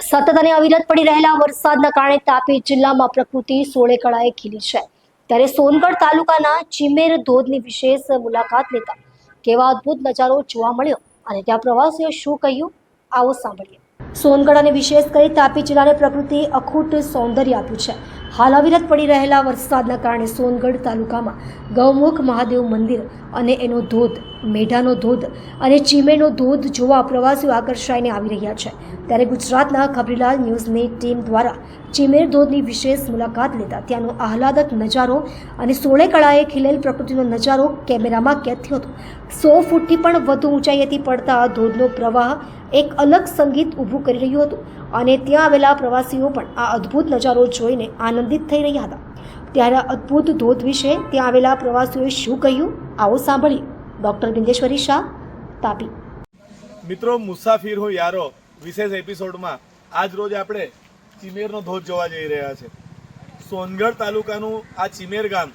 સતત અને અવિરત પડી રહેલા વરસાદના કારણે તાપી જિલ્લામાં પ્રકૃતિ સોળે કળાએ ખીલી છે। ત્યારે સોનગઢ તાલુકાના ચીમેર ધોધની વિશેષ મુલાકાત લેતા કેવા અદ્ભુત નજારો જોવા મળ્યો અને ત્યાં પ્રવાસીઓ શું કહ્યું, આવો સાંભળીએ। સોનગઢ અને વિશેષ કરી તાપી જિલ્લાને પ્રકૃતિ અખૂટ સૌંદર્ય આપ્યું છે। હાલ અવિરત પડી રહેલા વરસાદના કારણે સોનગઢ તાલુકામાં ગૌમુખ મહાદેવ મંદિર અને એનો ધોધ, મેઢાનો ધોધ અને ચીમેરનો ધોધ જોવા પ્રવાસીઓ આકર્ષાઈને આવી રહ્યા છે। ત્યારે ગુજરાતના ખબરીલાલ ન્યૂઝની ટીમ દ્વારા ચીમેર ધોધની વિશેષ મુલાકાત લેતા ત્યાંનો આહલાદક નજારો અને સોળે કળાએ ખીલેલ પ્રકૃતિનો નજારો કેમેરામાં કેદ થયો હતો। 100 ફૂટથી પણ વધુ ઊંચાઈએથી પડતા આ ધોધનો પ્રવાહ એક અલગ સંગીત ઊભું કરી રહ્યું હતું અને ત્યાં આવેલા પ્રવાસીઓ પણ આ અદ્ભુત નજારો જોઈને આનંદિત થઈ રહ્યા હતા। ત્યારે અદ્ભુત ધોધ વિશે ત્યાં આવેલા પ્રવાસીઓએ શું કહ્યું, આવો સાંભળીએ। ડૉક્ટર બિંદેશ્વરી શાહ, તાપી। મિત્રો, મુસાફિર હું યારો વિશેષ એપિસોડમાં આજ રોજ આપણે ચીમેરનો ધોધ જોવા જઈ રહ્યા છે। સોનગઢ તાલુકાનું આ ચીમેર ગામ,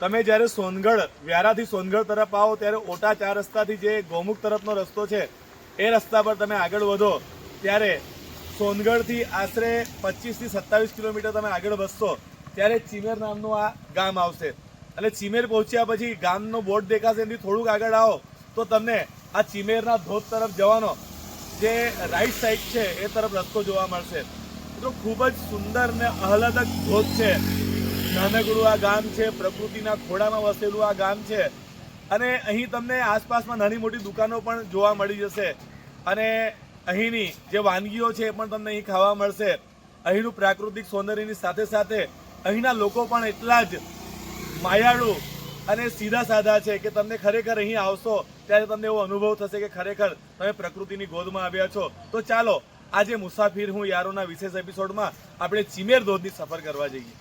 તમે જ્યારે સોનગઢ વ્યારાથી સોનગઢ તરફ આવો ત્યારે ઓટા 4 રસ્તાથી જે ગૌમુખ તરફનો રસ્તો છે એ રસ્તા પર તમે આગળ વધો ત્યારે સોનગઢથી આશરે 25 થી 27 કિલોમીટર તમે આગળ વધશો ત્યારે ચીમેર નામનું આ ગામ આવશે અને ચીમેર પહોંચ્યા પછી ગામનો બોર્ડ દેખાશે, એનાથી થોડુંક આગળ આવો તો તમને આ ચીમેરના ધોધ તરફ જવાનો જે રાઈટ સાઈડ છે એ તરફ રસ્તો જોવા મળશે। તો ખૂબ જ સુંદર ને આહલાદક ધોધ છે। નાનકડું આ ગામ છે, પ્રકૃતિના ખોળામાં વસેલું આ ગામ છે અને અહીં તમને આસપાસમાં નાની મોટી દુકાનો પણ જોવા મળી જશે અને અહીંની જે વાનગીઓ છે એ પણ તમને અહીં ખાવા મળશે। અહીંનું પ્રાકૃતિક સૌંદર્યની સાથે સાથે અહીંના લોકો પણ એટલા જ માયાળુ અને સીધા સાધા છે કે તમને ખરેખર અહીં આવશો ત્યારે તમને એવો અનુભવ થશે કે ખરેખર તમે પ્રકૃતિની ગોદમાં આવ્યા છો। તો ચાલો આજે મુસાફિર હું યારોના વિશેષ એપિસોડમાં આપણે ચીમેર ધોધની સફર કરવા જઈએ।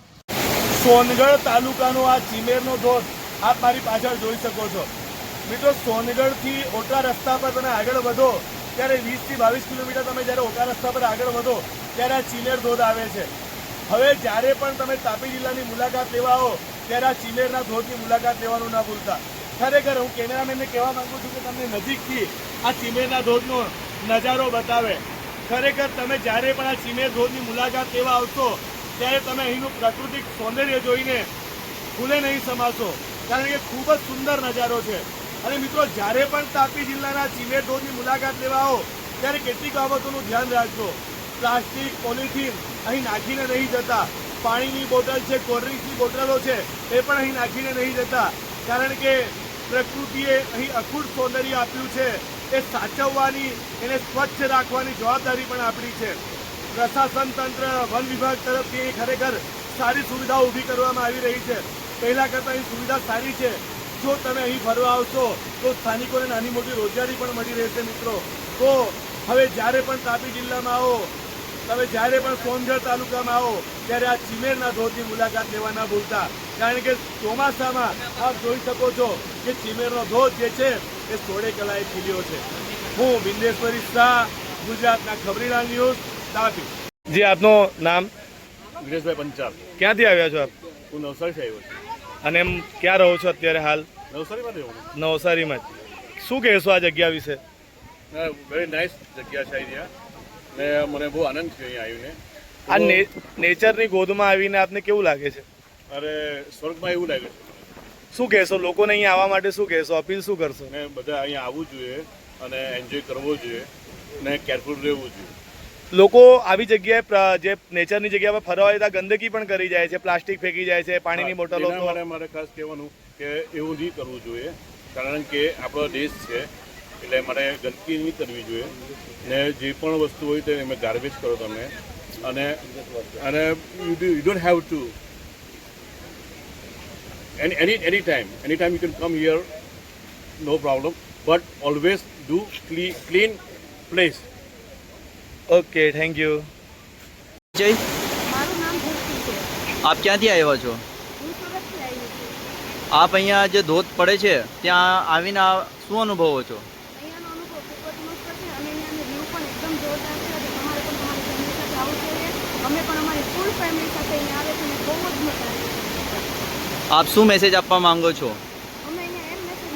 સોનગઢ તાલુકાનો આ ચીમેરનો ધોધ આપ મારી પાછળ જોઈ શકો છો। મિત્રો, સોનગઢથી ઓટા રસ્તા પર તમે આગળ વધો ત્યારે 20 થી 22 કિલોમીટર તમે જ્યારે ઓટા રસ્તા પર આગળ વધો ત્યારે આ ચીમેર ધોધ આવે છે। હવે જ્યારે પણ તમે તાપી જિલ્લાની મુલાકાત લેવા આવો ત્યારે આ ચીમેરના ધોધની મુલાકાત લેવાનું ના ભૂલતા। ખરેખર હું કેમેરામેનને કહેવા માંગુ છું કે તમને નજીકથી આ ચીમેરના ધોધનો નજારો બતાવે। ખરેખર તમે જ્યારે પણ આ ચીમેર ધોધની મુલાકાત લેવા આવશો ત્યારે તમે અહીંનું પ્રાકૃતિક સૌંદર્ય જોઈને ભૂલે નહીં સમાશો, કારણ કે ખૂબ જ સુંદર નજારો છે। અને મિત્રો, જ્યારે પણ તાપી જિલ્લાના ચીમેર ધોધની મુલાકાત લેવા આવો ત્યારે કેટલીક બાબતોનું ધ્યાન રાખજો। પ્લાસ્ટિક, પોલિથીન અહીં નાખીને નહીં જતા। પાણીની બોટલ છે, કોલ્ડ્રિંક્સની બોટલો છે એ પણ અહીં નાખીને નહીં જતા, કારણ કે પ્રકૃતિએ અહીં અખૂટ સૌંદર્ય આપ્યું છે એ સાચવવાની, એને સ્વચ્છ રાખવાની જવાબદારી પણ આપણી છે। પ્રશાસન તંત્ર, વન વિભાગ તરફથી ખરેખર સારી સુવિધાઓ ઊભી કરવામાં આવી રહી છે। પહેલાં કરતાં અહીં સુવિધા સારી છે। જો તમે અહીં ફરવા આવશો તો સ્થાનિકોને નાની મોટી રોજગારી પણ મળી રહેશે। મિત્રો, તો હવે જ્યારે પણ તાપી જિલ્લામાં આવો, તમે જ્યારે પણ સોનગઢ તાલુકામાં આવો ત્યારે આ ચીમેરના ધોધની મુલાકાત લેવા ના ભૂલતા, કારણ કે ચોમાસામાં આપ જોઈ શકો છો કે ચીમેરનો ધોધ જે છે એ સોળે કળાએ ખીલ્યો છે। હું બિંદેશ્વરી શાહ, ગુજરાતના ખબરીલાલ ન્યૂઝ, તાપી। જી, આપનું નામ? વિરેશભાઈ પંચાલ। ક્યાંથી આવ્યા છો આપ? હું નવસારીથી આવ્યો છું। અને એમ ક્યાં રહો છો અત્યારે હાલ? નવસારીમાં રહ્યો હું। નવસારીમાં જ। શું કહેશો આ જગ્યા વિશે? વેરી નાઇસ જગ્યા છે અહીંયા ને મને બહુ આનંદ થયો અહીંયા આવીને। આ નેચરની ગોદમાં આવીને આપને કેવું લાગે છે? અરે સ્વર્ગમાં એવું લાગે છે। શું કહેશો લોકોને અહીંયા આવવા માટે? શું કહેશો, અપીલ શું કરશો? ને બધા અહીંયા આવવું જોઈએ અને એન્જોય કરવો જોઈએ ને કેરફુલ રહેવું જોઈએ। લોકો આવી જગ્યાએ જે નેચરની જગ્યા પર ફરવા જતા ગંદકી પણ કરી જાય છે, પ્લાસ્ટિક ફેંકી જાય છે, પાણીની બોટલો। એના માટે મારે ખાસ કહેવાનું કે એવું નહીં કરવું જોઈએ, કારણ કે આપણો દેશ છે એટલે મારે ગંદકી નહીં કરવી જોઈએ ને જે પણ વસ્તુ હોય તે એમાં ગાર્બેજ કરો તમે અને you don't have to any time you can come here, no problem, but always do clean place. Okay, thank you. જય, મારું નામ ભક્તિ છે। આપ ક્યાંથી આવ્યા છો? હું સુરતથી આવી છું। આપ અહીંયા જે ધોધ પડે છે ત્યાં આવીને શું અનુભવો છો? અહીંયાનો અનુભવ ખૂબ જ મસ્ત છે અને અહીંયાનો વ્યૂ પણ એકદમ જોરદાર છે અને તમારે પણ તમારી ફેમિલી સાથે આવવું જોઈએ। અમે પણ અમારી ફૂલ ફેમિલી સાથે અહીંયા આવે છે અને બહુ જ મજા આવે છે। આપ શું મેસેજ આપવા માંગો છો? અમે અહીંયા એમ મેસેજ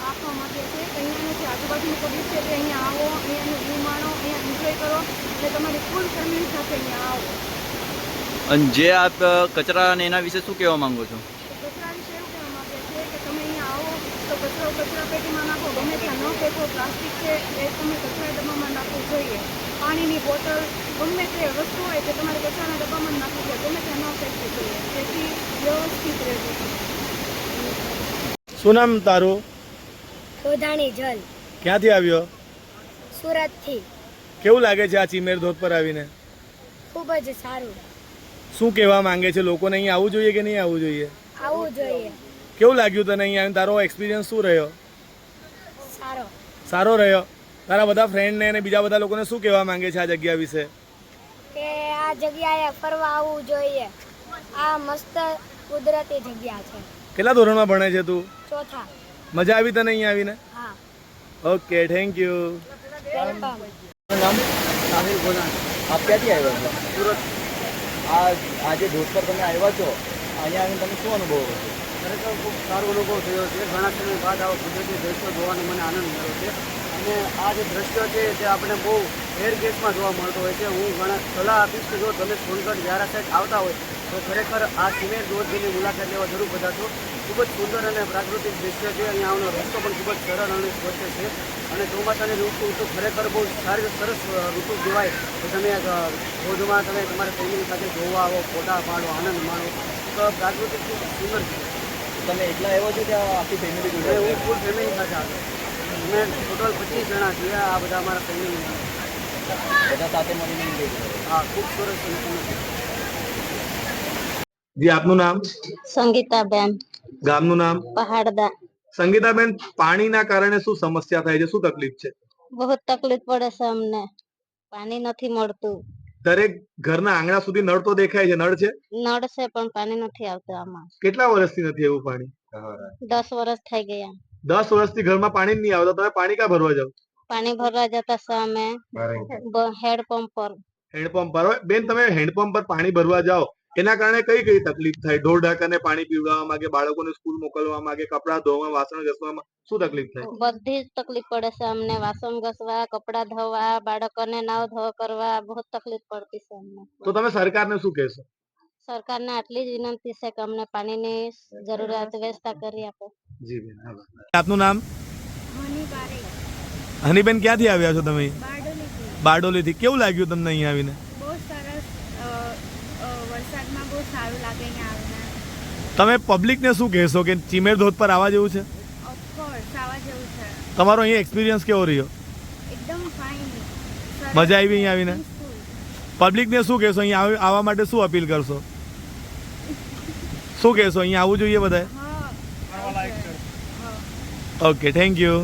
આપવા માંગીએ છીએ કે અહીંયાનું જે આજુબાજુનું પબ્લિક છે તે અહીંયા આવો, અહીંયાનું વ્યૂ માણો, અહીંયા એન્જોય કરો એટલે તમારી ફૂલ ફેમિલી સાથે અહીંયા આવો. અને જે આપ કચરા અને એના વિશે શું કહેવા માંગો છો? તો કચરા વિશે એવું કહેવા માંગે છે કે તમે અહીંયા આવો તો કચરો કચરા પેટીમાં નાખો, ગમે ત્યાં ન ફેંકો. પ્લાસ્ટિક છે એ તમે કચરા ડબ્બામાં નાખવું જોઈએ. પાણીની બોટલ ગમે તે વસ્તુ હોય તે તમારે કચરાના ડબ્બામાં નાખવું જોઈએ, ગમે ત્યાં ન ફેંકવું જોઈએ, તેથી વ્યવસ્થિત રહેવું. શું નામ તારું? ગોધાણી જલ ક્યાંથી આવ્યો? સુરતથી. કેવું લાગે છે આ ચીમેર ધોધ પર આવીને? ખૂબ જ સારું. શું કહેવા માંગે છે લોકોને? અહીંયા આવવું જોઈએ કે નહીં આવવું જોઈએ? આવવું જોઈએ. કેવું લાગ્યું તને અહીંયા આવીને? તારો એક્સપિરિયન્સ શું રહ્યો? સારો. સારો રહ્યો. તારા બધા ફ્રેન્ડને અને બીજા બધા લોકોને શું કહેવા માંગે છે આ જગ્યા વિશે? કે આ જગ્યાએ ફરવા આવવું જોઈએ. આ મસ્ત કુદરતી જગ્યા છે. કેટલા ધોરણમાં ભણે છે તું? ચોથા. મજા આવી તને અહીંયા આવીને? હા. Okay, thank you. વેલકમ. નામ સાહિલ ગોધાણી. આપ ક્યાંથી આવ્યા છો? સુરત. આજે ધોધ પર તમે આવ્યા છો, અહીંયા આવીને તમે શું અનુભવ કરો છો? ખરેખર ખૂબ સારો અનુભવ થયો છે. ઘણા સમય બાદ આવા કુદરતી દ્રશ્યો જોવાનો મને આનંદ મળ્યો છે. અને આ જે દ્રશ્ય છે તે આપણે બહુ રેર કેસમાં જોવા મળતો હોય છે. હું ઘણા સલાહ આપીશ કે જો તમે સોનગઢ વ્યારા સાઈડ આવતા હોય તો ખરેખર આ ચીમેર ધોધની મુલાકાત લેવા જરૂર પધારશો. ખૂબ જ સુંદર અને પ્રાકૃતિક દ્રશ્ય છે. અહીંયા આવવાનો રસ્તો પણ ખૂબ જ સરળ અને સ્વચ્છ છે. અને ચોમાસાની ઋતુ તો ખરેખર બહુ સારી સરસ ઋતુ કહેવાય કે તમે ધોધમાં તમે તમારા ફેમિલી સાથે જોવા આવો, ફોટા પાડો, આનંદ માણો. તો પ્રાકૃતિક ખૂબ સુંદર છે. તમે એકલા આવ્યો છો કે આખી ફેમિલી અને જોડે? હું ફૂલ ફેમિલી સાથે આવ્યો. અમે ટોટલ 25 જણા છીએ. આ બધા અમારા ફેમિલી. બધા સાથે મળીને enjoy કરો. હા, ખૂબ સરસ અને સુંદર છે. જી, આપનું નામ? સંગીતાબેન ગામનું નામ? પહાડદા. સંગીતાબેન, પાણીના કારણે શું સમસ્યા થાય છે? શું તકલીફ છે? બહુ તકલીફ પડે છે અમને. પાણી નથી મળતું. દરેક ઘરના આંગણા સુધી નળ તો દેખાય છે. નળ છે? નળ છે પણ પાણી નથી આવતું આમાં. કેટલા વર્ષથી નથી એવું પાણી? 10 વર્ષ થઈ ગયા. 10 વર્ષથી ઘરમાં પાણી જ નહીં આવતું. તમે પાણી ક્યાં ભરવા જાવ? પાણી ભરવા જતા છે અમે હેડપંપ પર. હેન્ડપંપ પર. હવે બેન, તમે હેન્ડપંપ પર પાણી ભરવા જાઓ એના કારણે કઈ કઈ તકલીફ થાય? ઢોર ઢાકરને પાણી પીવડાવવામાં કે બાળકોને સ્કૂલ મોકલવામાં કે કપડાં ધોવામાં, વાસણ ઘસવામાં શું તકલીફ થાય? બધી જ તકલીફ પડે છે અમને. વાસણ ઘસવા, કપડા ધોવા, બાળકોને નાવ ધો કરવા બહુ તકલીફ પડતી છે અમને. તો તમે સરકારને શું કહેશો? સરકારને આટલી જ વિનંતી છે કે અમને પાણીની જરૂરિયાત વ્યવસ્થા કરી આપે. જી બેન, આભાર. આપનું નામ? મની બારે હનીબેન, ક્યાંથી આવ્યા છો તમે? બારડોલીથી. બારડોલીથી. કેવું લાગ્યું તમને અહીંયા આવીને? બહુ સરસ. વરસાદમાં બહુ સારું લાગે અહીંયા આવીને. તમે પબ્લિકને શું કહેશો કે ચીમેર ધોધ પર આવવા જેવું છે? ઓફકોર્સ આવા જેવું છે. તમારો અહીંયા એક્સપિરિયન્સ કેવો રહ્યો? એકદમ ફાઇન. મજા આવી અહીંયા આવીને? પબ્લિકને શું કહેશો? અહીંયા આવવા માટે શું અપીલ કરશો? શું કહેશો? અહીંયા આવવું જોઈએ બધાએ? હા. Okay, thank you.